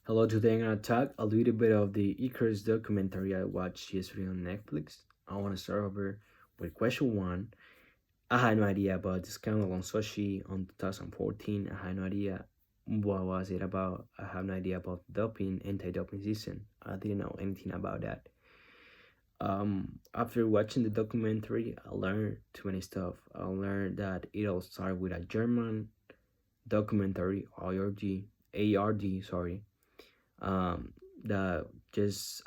Hello, today I'm gonna talk a little bit of the Icarus documentary I watched yesterday on Netflix. I want to start over with question one. I had no idea about the scandal on Sochi on 2014. I had no idea what was it about. I have no idea about doping, anti-doping system. I didn't know anything about that. After watching the documentary, I learned too many stuff. I learned that it all started with a German documentary, ARD, sorry, um, that just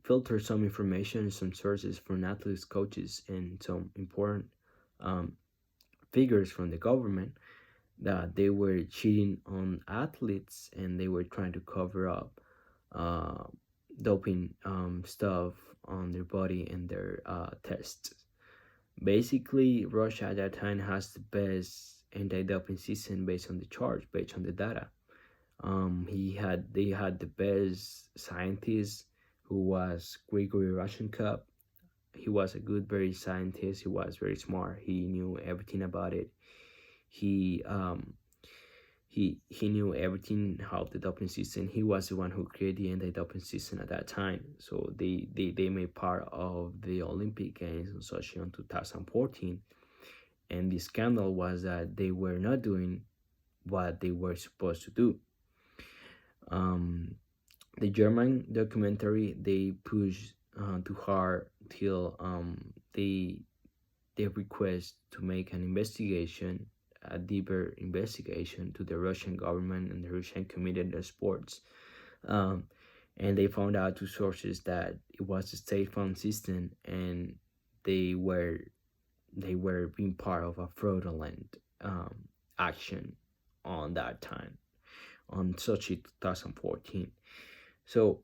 filter some information, some sources from athletes, coaches, and some important um, figures from the government that they were cheating on athletes and they were trying to cover up uh, doping stuff on their body and their tests. Basically, Russia at that time has the best anti-doping system based on the charts, based on the data. They had the best scientist who was Grigory Rashenkov. He was a good, very scientist. He was very smart. He knew everything about it. He um he knew everything how the doping system. He was the one who created the anti-doping system at that time. So they made part of the Olympic Games in Sochi in 2014. And the scandal was that they were not doing what they were supposed to do. Um, the German documentary they push too hard till they request to make an investigation, a deeper investigation to the Russian government and the Russian Committee of Sports, um, and they found out two sources that it was a state-funded system and they were they were being part of a fraudulent action on that time on Sochi 2014. So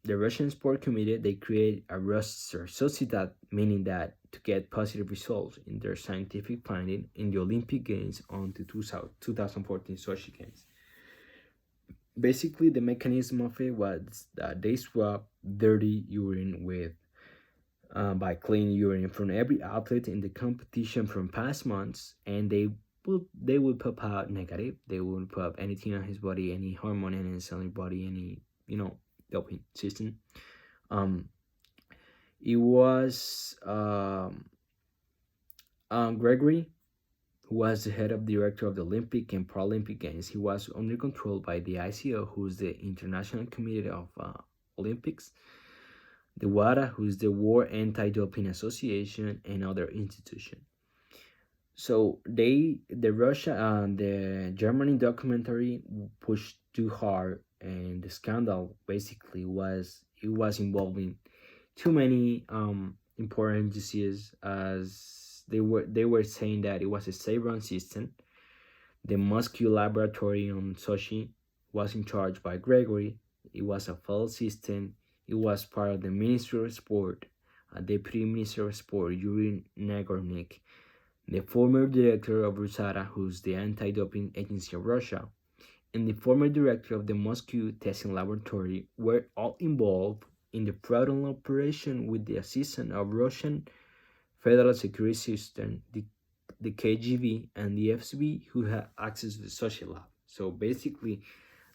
the Russian Sport Committee they create a roster sociedad, meaning that to get positive results in their scientific finding in the Olympic Games on the 2014 Sochi Games. Basically, the mechanism of it was that they swap dirty urine with by clean urine from every athlete in the competition from past months, and they would pop out negative. They would pop anything on his body, any hormone in his own body, any doping system. Um, it was Gregory, who was the head of director of the Olympic and Paralympic Games. He was under control by the ICO, who's the International Committee of Olympics, the WADA, who's the World Anti-Doping Association, and other institutions. So the Germany documentary pushed too hard, and the scandal basically was involving too many important agencies, as they were saying that it was a state-run system. The Moscow laboratory on Sochi was in charge by Gregory. It was a failed system. It was part of the Ministry of Sport, Deputy Minister of Sport Yuri Nagornik, the former director of RUSADA, who's the anti-doping agency of Russia, and the former director of the Moscow testing laboratory were all involved in the fraudulent operation with the assistance of Russian Federal Security System, the KGB, and the FSB, who had access to the social lab. So basically,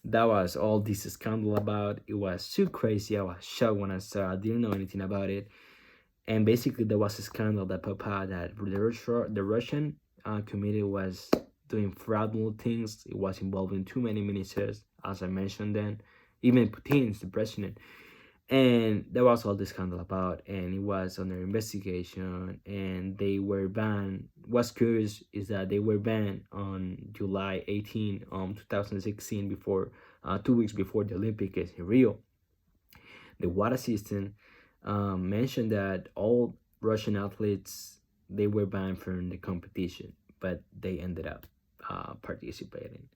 that was all this scandal about. It was so crazy. I was shocked when I saw. I didn't know anything about it. And basically, there was a scandal that popped out that the Russian committee was doing fraudulent things. It was involving too many ministers, as I mentioned then, even Putin's the president. And that was all the scandal about, and it was under investigation, and they were banned. What's curious is that they were banned on July 18, 2016, before 2 weeks before the Olympics in Rio. The WADA system mentioned that all Russian athletes they were banned from the competition, but they ended up participating.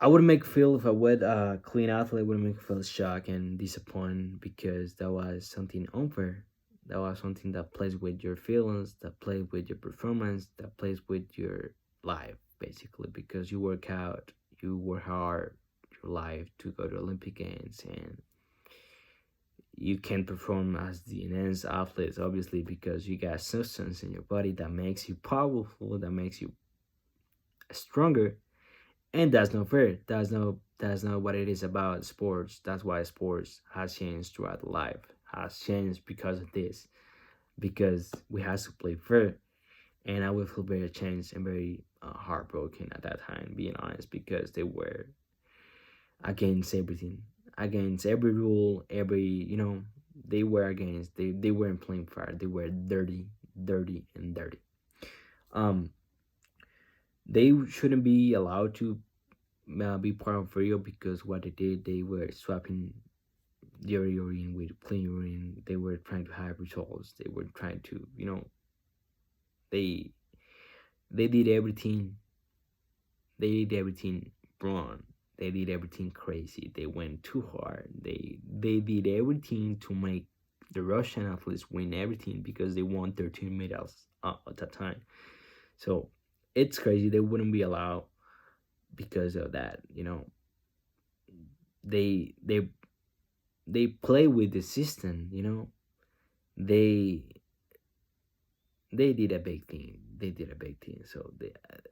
I would make feel if I would clean athlete would make feel shocked and disappointed because that was something unfair. That was something that plays with your feelings, that plays with your performance, that plays with your life basically because you work out, you work hard your life to go to Olympic Games and you can perform as the enhanced athletes obviously because you got substance in your body that makes you powerful, that makes you stronger, And that's not fair. That's not what it is about sports. That's why sports has changed throughout life. Has changed because of this. Because we have to play fair. And I would feel very changed and very heartbroken at that time, being honest, because they were against everything, against every rule, every they were against. They weren't playing fair. They were dirty, dirty, and dirty. Um, they shouldn't be allowed to be part of Rio because what they did, they were swapping their urine with clean urine. They were trying to have results. They were trying to, they they did everything. They did everything wrong. They did everything crazy. They went too hard. They did everything to make the Russian athletes win everything because they won 13 medals at that time. So it's crazy. They wouldn't be allowed because of that. They they they play with the system. They they did a big thing. They did a big thing. So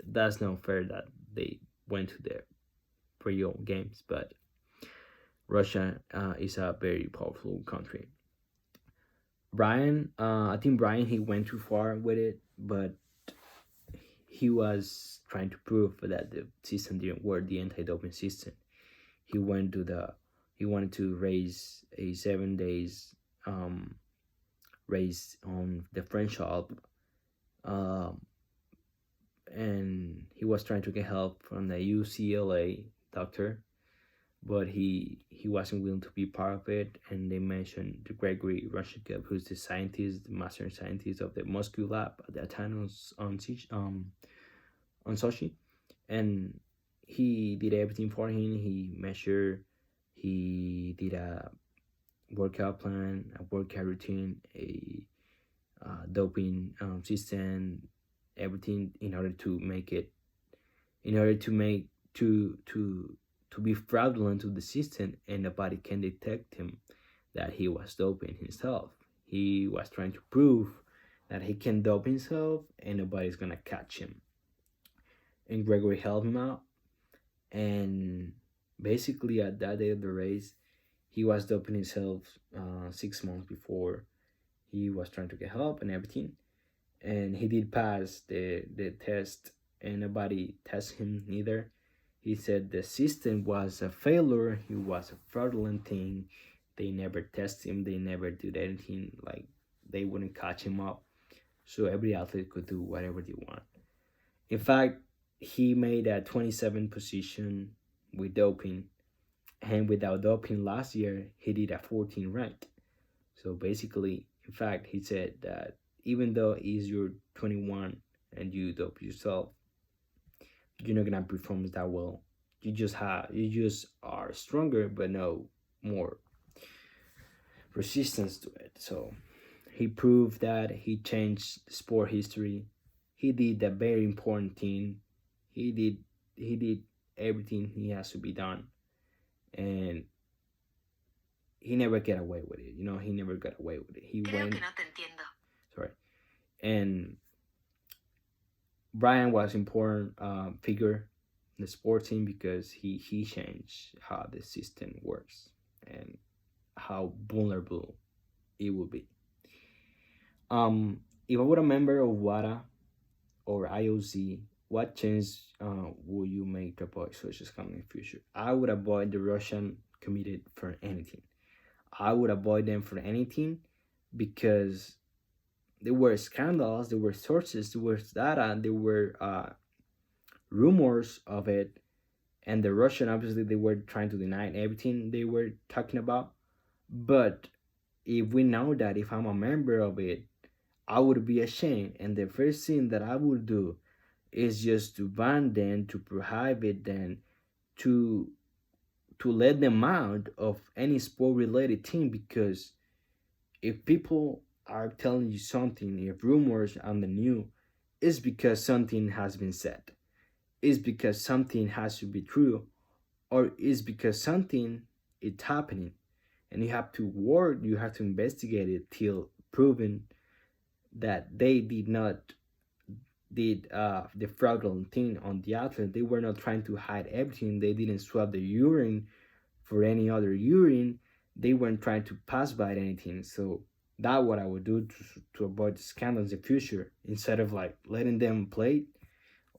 that's not fair that they went to the Rio games, but Russia is a very powerful country. I think Brian he went too far with it, but he was trying to prove that the system didn't work, the anti-doping system. He went to the he wanted to raise a 7 days race on the French Alps, um, and he was trying to get help from the UCLA doctor, but he wasn't willing to be part of it. And they mentioned the Gregory Rushikov, who's the scientist, the master scientist of the Moscow lab at that time on Sochi, and he did everything for him. He measured, he did a workout plan, a workout routine, a doping system, everything in order to make it, in order to make to be fraudulent to the system, and nobody can detect him that he was doping himself. He was trying to prove that he can dope himself and nobody's gonna catch him. And Gregory helped him out. And basically, at that day of the race, he was doping himself 6 months before. He was trying to get help and everything, and he did pass the test, and nobody tested him neither. He said the system was a failure. He was a fraudulent thing. They never test him. They never did anything. Like they wouldn't catch him up. So every athlete could do whatever they want. In fact, he made a 27 position with doping, and without doping last year, he did a 14 rank. So basically, in fact, he said that even though he's your 21 and you dope yourself, you're not gonna perform that well. You just are stronger, but no more resistance to it. So he proved that he changed sport history. He did a very important thing. He did everything he has to be done, and he never get away with it. He never got away with it. He Creo went. Que no te entiendo. Sorry, and Brian was important figure in the sports team because he changed how the system works and how vulnerable it will be. If I were a member of WADA or IOC, what change would you make to avoid such as coming in the future? I would avoid the Russian committed for anything. I would avoid them for anything because there were scandals, there were sources, there was data, there were rumors of it, and the Russian obviously they were trying to deny everything they were talking about. But if we know that if I'm a member of it, I would be ashamed, and the first thing that I would do is just to ban them, to prohibit them, to let them out of any sport related thing. Because if people are telling you something, if rumors on the news, it's because something has been said, it's because something has to be true, or it's because something is happening, and you have to work, you have to investigate it till proven that they did not did the fraudulent thing on the athlete. They were not trying to hide everything. They didn't swap the urine for any other urine. They weren't trying to pass by anything. So that's what I would do to avoid the scandals in the future. Instead of like letting them play,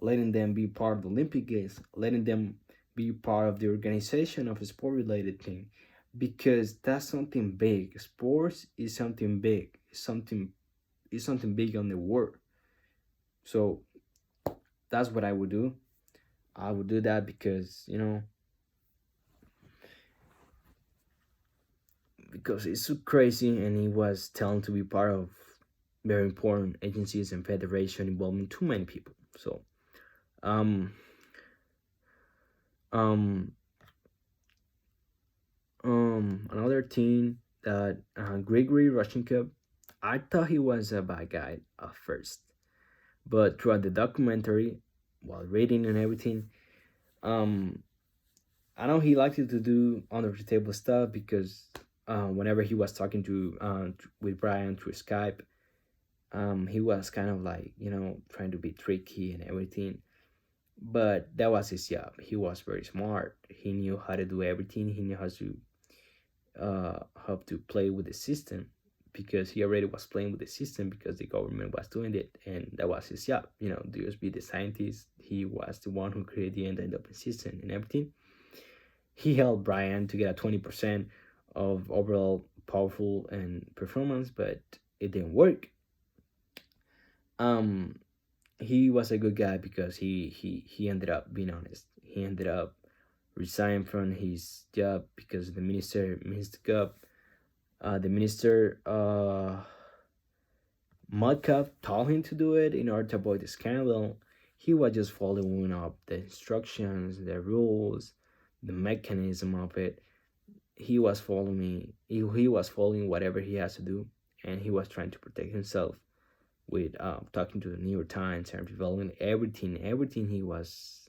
letting them be part of the Olympic Games, letting them be part of the organization of a sport related thing, because that's something big. Sports is something big. It's something big on the world. So that's what I would do. I would do that because because it's so crazy, and he was telling to be part of very important agencies and federation involving too many people. So um um another thing that Grigory Rushenkov, I thought he was a bad guy at first, but throughout the documentary, while reading and everything, um I know he liked to do under the table stuff because whenever he was talking with Brian through Skype, he was kind of like trying to be tricky and everything. But that was his job. He was very smart. He knew how to do everything. He knew how to play with the system because he already was playing with the system because the government was doing it, and that was his job. Just be the scientist. He was the one who created the end-to-end system and everything. He helped Brian to get a 20% of overall powerful and performance, but it didn't work. Um, he was a good guy because he ended up being honest. He ended up resigning from his job because the minister messed up. The minister Mudcup told him to do it in order to avoid the scandal. He was just following up the instructions, the rules, the mechanism of it. He was following whatever he has to do, and he was trying to protect himself with talking to the New York Times and revealing everything he was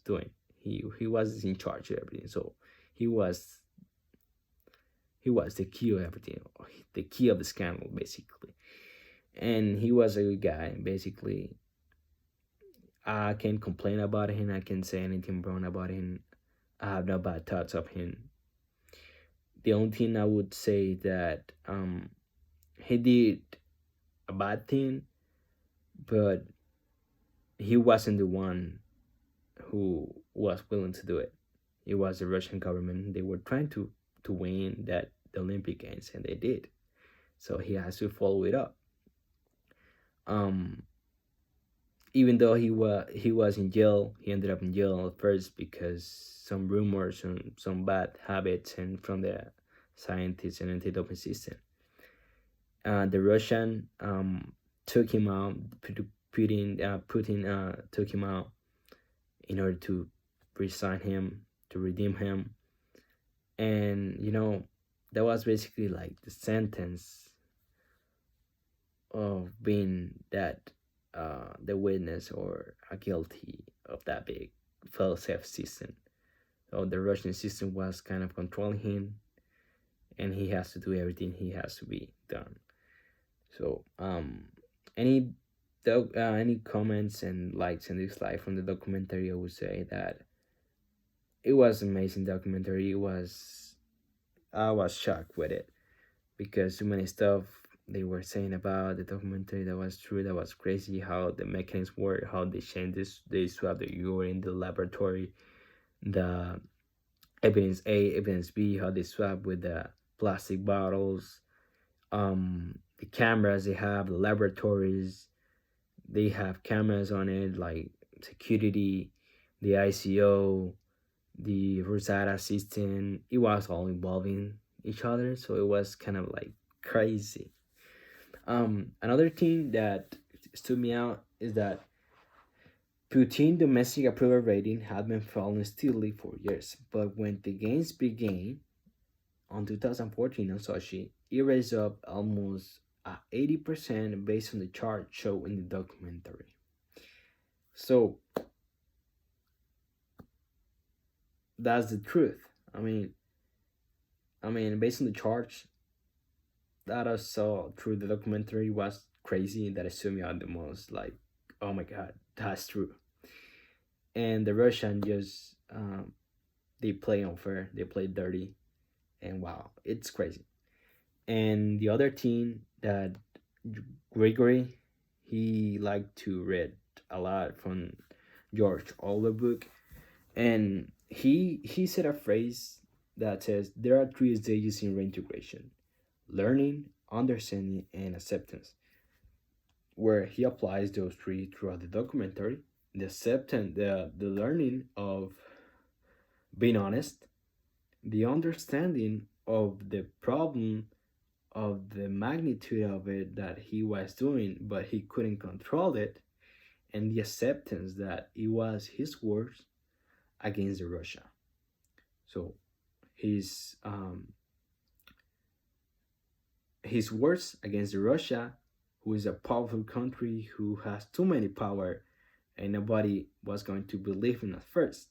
doing. He was in charge of everything. So he was he was the key of everything, the key of the scandal basically. And he was a good guy. Basically, I can't complain about him. I can't say anything wrong about him. I have no bad thoughts of him. The only thing I would say that he did a bad thing, but he wasn't the one who was willing to do it. It was the Russian government. They were trying to win the Olympic Games, and they did. So he has to follow it up. Um, Even though he was in jail, he ended up in jail at first because some rumors and some bad habits and from the scientists and anti-doping system. The Russian took him out. Putin took him out in order to resign him, to redeem him, and that was basically like the sentence of being that the witness or a guilty of that big fail-safe system. So the Russian system was kind of controlling him, and he has to do everything he has to be done. So any any comments and likes and dislikes from the documentary? I would say that it was amazing documentary. I was shocked with it because so many stuff they were saying about the documentary that was true, that was crazy, how the mechanisms work, how they change this, they swap the urine in the laboratory, the evidence A, evidence B, how they swap with the plastic bottles, the cameras they have, the laboratories, they have cameras on it, like security, the ICO, the Rosetta system. It was all involving each other, so it was kind of like crazy. Another thing that stood me out is that Putin domestic approval rating had been falling steadily for years, but when the games began on 2014 on Sochi, it raised up almost 80% based on the chart shown in the documentary. So that's the truth. I mean, based on the charts that I saw through the documentary was crazy. That stood me out the most. Like oh my god, that's true. And the Russian just they play unfair, they play dirty, and wow, it's crazy. And the other team that Gregory, he liked to read a lot from George Orwell book, and he said a phrase that says there are three stages in reintegration: learning, understanding, and acceptance. Where he applies those three throughout the documentary: the acceptance, the learning of being honest, the understanding of the problem, of the magnitude of it that he was doing, but he couldn't control it, and the acceptance that it was his words against the Russia. So his his words against the Russia, who is a powerful country who has too many power, and nobody was going to believe him at first.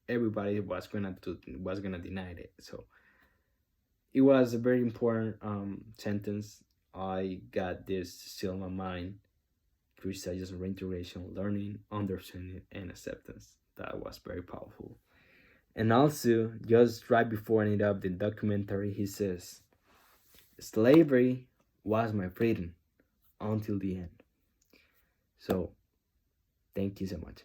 Everybody was gonna deny it. So it was a very important sentence. I got this still in my mind. Three stages of reintegration: learning, understanding, and acceptance. That was very powerful. And also, just right before ending up the documentary, he says, slavery was my freedom until the end. So, thank you so much.